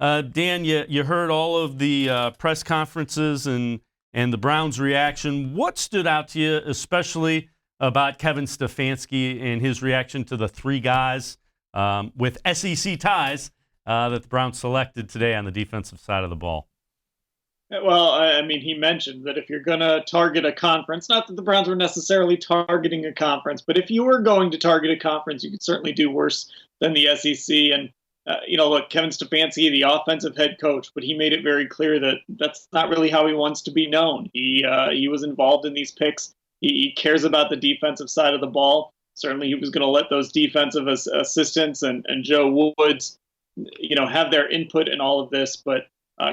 Dan, you heard all of the press conferences and the Browns' reaction. What stood out to you, especially about Kevin Stefanski and his reaction to the three guys with SEC ties that the Browns selected today on the defensive side of the ball? Well, I mean, he mentioned that if you're going to target a conference, not that the Browns were necessarily targeting a conference, but if you were going to target a conference, you could certainly do worse than the SEC. And, look, Kevin Stefanski, the offensive head coach, but he made it very clear that that's not really how he wants to be known. He was involved in these picks. He cares about the defensive side of the ball. Certainly, he was going to let those defensive assistants and Joe Woods, have their input in all of this. But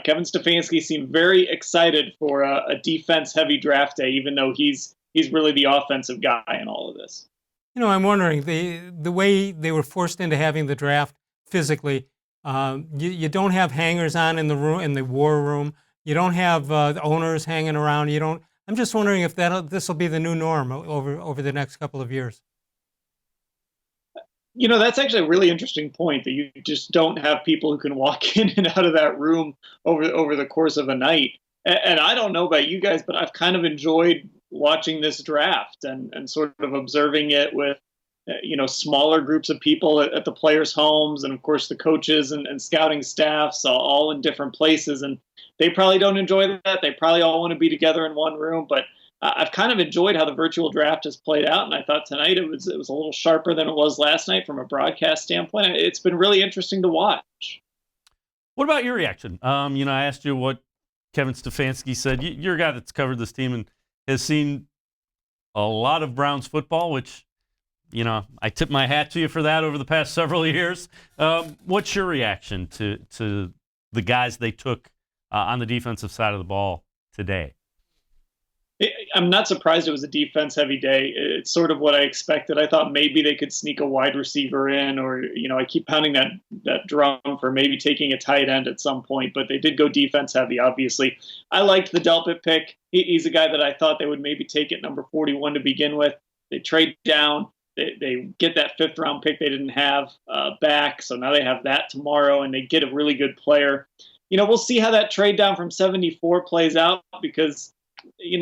Kevin Stefanski seemed very excited for a defense-heavy draft day, even though he's really the offensive guy in all of this. I'm wondering, the way they were forced into having the draft physically, you don't have hangers-on in the war room. You don't have the owners hanging around. I'm just wondering if this will be the new norm over the next couple of years. That's actually a really interesting point, that you just don't have people who can walk in and out of that room over the course of a night. And I don't know about you guys, but I've kind of enjoyed watching this draft and sort of observing it with, smaller groups of people at the players' homes, and of course the coaches and scouting staffs all in different places. And they probably don't enjoy that. They probably all want to be together in one room, but I've kind of enjoyed how the virtual draft has played out, and I thought tonight it was a little sharper than it was last night from a broadcast standpoint. It's been really interesting to watch. What about your reaction? I asked you what Kevin Stefanski said. You're a guy that's covered this team and has seen a lot of Browns football, which, I tip my hat to you for that over the past several years. What's your reaction to the guys they took on the defensive side of the ball today? I'm not surprised it was a defense-heavy day. It's sort of what I expected. I thought maybe they could sneak a wide receiver in, or, I keep pounding that drum for maybe taking a tight end at some point, but they did go defense-heavy, obviously. I liked the Delpit pick. He's a guy that I thought they would maybe take at number 41 to begin with. They trade down. They get that fifth-round pick they didn't have back, so now they have that tomorrow, and they get a really good player. We'll see how that trade down from 74 plays out, because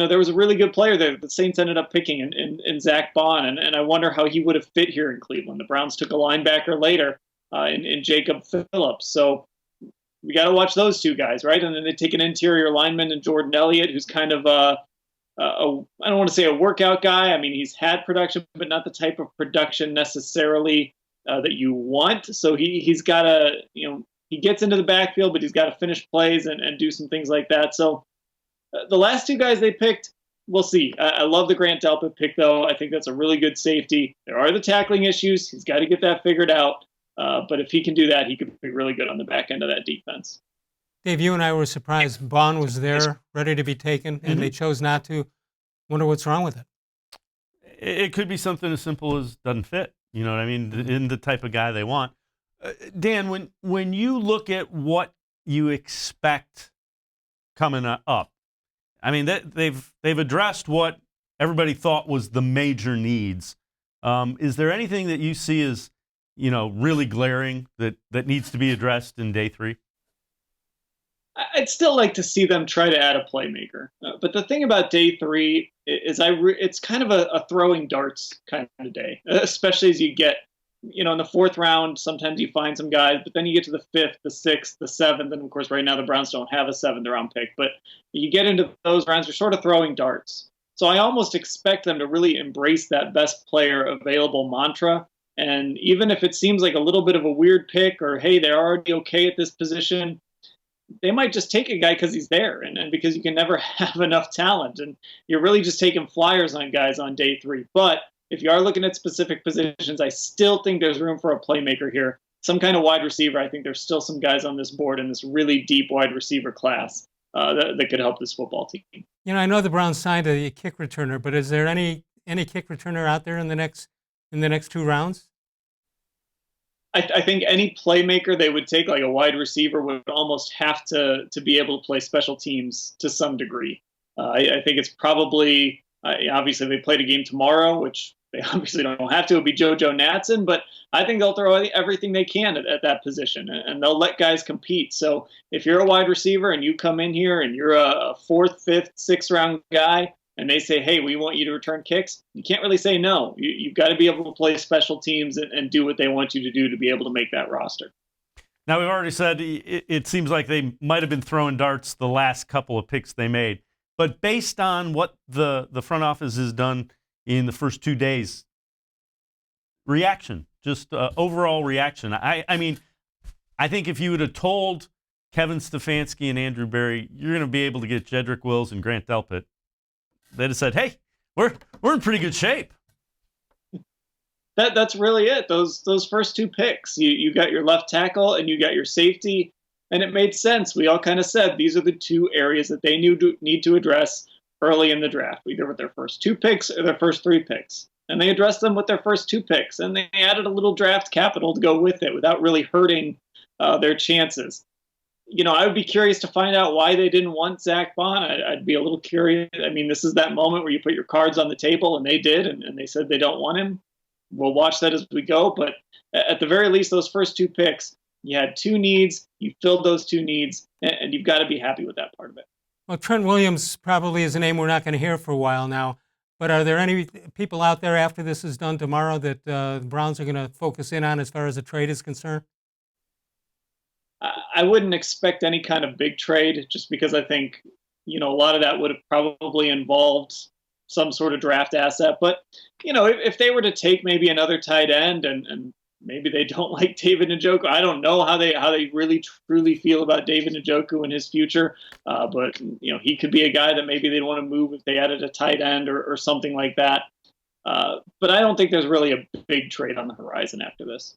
there was a really good player there the Saints ended up picking in Zach Bond, and I wonder how he would have fit here in Cleveland. The Browns took a linebacker later in Jacob Phillips. So we got to watch those two guys, right? And then they take an interior lineman in Jordan Elliott, who's kind of I don't want to say a workout guy. I mean, he's had production, but not the type of production necessarily that you want. So he's got to, he gets into the backfield, but he's got to finish plays and do some things like that. So the last two guys they picked, we'll see. I love the Grant Delpit pick, though. I think that's a really good safety. There are the tackling issues. He's got to get that figured out. But if he can do that, he could be really good on the back end of that defense. Dave, you and I were surprised. Bond was there, ready to be taken, and they chose not to. Wonder what's wrong with it. It could be something as simple as doesn't fit. You know what I mean? In the type of guy they want. Dan, when you look at what you expect coming up, I mean, they've addressed what everybody thought was the major needs. Is there anything that you see as, really glaring that needs to be addressed in day three? I'd still like to see them try to add a playmaker. But the thing about day three is it's kind of a throwing darts kind of day, especially as you get, in the fourth round, sometimes you find some guys, but then you get to the fifth, the sixth, the seventh, and of course right now the Browns don't have a seventh round pick, but you get into those rounds, you're sort of throwing darts. So I almost expect them to really embrace that best player available mantra. And even if it seems like a little bit of a weird pick, or, hey, they're already okay at this position, they might just take a guy because he's there and because you can never have enough talent. And you're really just taking flyers on guys on day three. But if you are looking at specific positions, I still think there's room for a playmaker here. Some kind of wide receiver. I think there's still some guys on this board in this really deep wide receiver class that could help this football team. I know the Browns signed a kick returner, but is there any kick returner out there in the next two rounds? I think any playmaker they would take, like a wide receiver, would almost have to be able to play special teams to some degree. I think it's probably, obviously they played a game tomorrow, which They obviously don't have to. It'll be JoJo Natson, but I think they'll throw everything they can at that position, and they'll let guys compete. So if you're a wide receiver and you come in here and you're a fourth, fifth, sixth round guy, and they say, hey, we want you to return kicks, you can't really say no. You've got to be able to play special teams and do what they want you to do to be able to make that roster. Now, we've already said it seems like they might have been throwing darts the last couple of picks they made. But based on what the front office has done in the first 2 days, reaction, just overall reaction. I mean, I think if you would have told Kevin Stefanski and Andrew Berry, you're going to be able to get Jedrick Wills and Grant Delpit, they'd have said, hey, we're in pretty good shape. That's really it. Those first 2 picks, you got your left tackle and you got your safety, and it made sense. We all kind of said these are the 2 areas that they need to address early in the draft, either with their first 2 picks or their first 3 picks. And they addressed them with their first 2 picks, and they added a little draft capital to go with it without really hurting their chances. I would be curious to find out why they didn't want Zach Bond. I'd be a little curious. I mean, this is that moment where you put your cards on the table, and they did, and they said they don't want him. We'll watch that as we go, but at the very least, those first 2 picks, you had 2 needs, you filled those 2 needs, and you've got to be happy with that part of it. Well, Trent Williams probably is a name we're not going to hear for a while now, but are there any people out there after this is done tomorrow that the Browns are going to focus in on as far as a trade is concerned? I wouldn't expect any kind of big trade just because I think, a lot of that would have probably involved some sort of draft asset. But, if they were to take maybe another tight end and maybe they don't like David Njoku, I don't know how they really truly feel about David Njoku and his future. But, he could be a guy that maybe they'd want to move if they added a tight end or something like that. But I don't think there's really a big trade on the horizon after this.